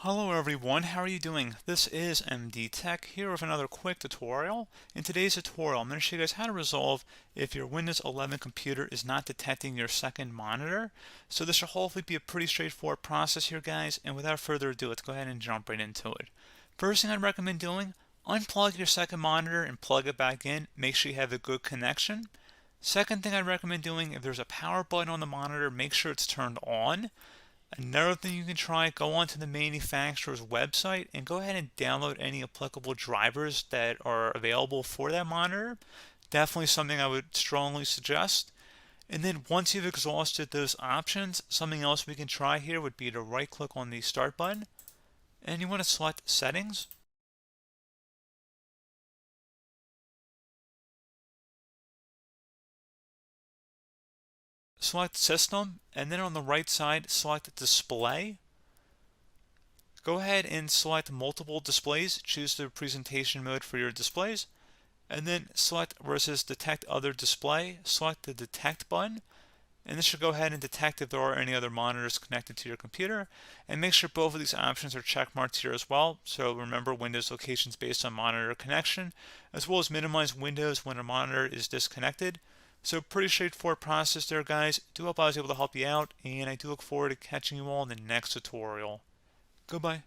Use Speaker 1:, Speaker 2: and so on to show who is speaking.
Speaker 1: Hello everyone, how are you doing? This is MD Tech here with another quick tutorial. In today's tutorial, I'm going to show you guys how to resolve if your Windows 11 computer is not detecting your second monitor. So this should hopefully be a pretty straightforward process here, guys, and without further ado, let's go ahead and jump right into it. First thing I'd recommend doing, unplug your second monitor and plug it back in. Make sure you have a good connection. Second thing I'd recommend doing, if there's a power button on the monitor, make sure it's turned on. Another thing you can try, go onto the manufacturer's website and go ahead and download any applicable drivers that are available for that monitor. Definitely something I would strongly suggest. And then once you've exhausted those options, something else we can try here would be to right click on the start button and you want to select settings. Select system and then on the right side select display. Go ahead and select multiple displays, choose the presentation mode for your displays, and then select where it says detect other display, select the detect button, and this should go ahead and detect if there are any other monitors connected to your computer, and make sure both of these options are check marked here as well. So remember Windows locations based on monitor connection, as well as minimize windows when a monitor is disconnected. So pretty straightforward process there, guys. Do hope I was able to help you out, and I do look forward to catching you all in the next tutorial. Goodbye.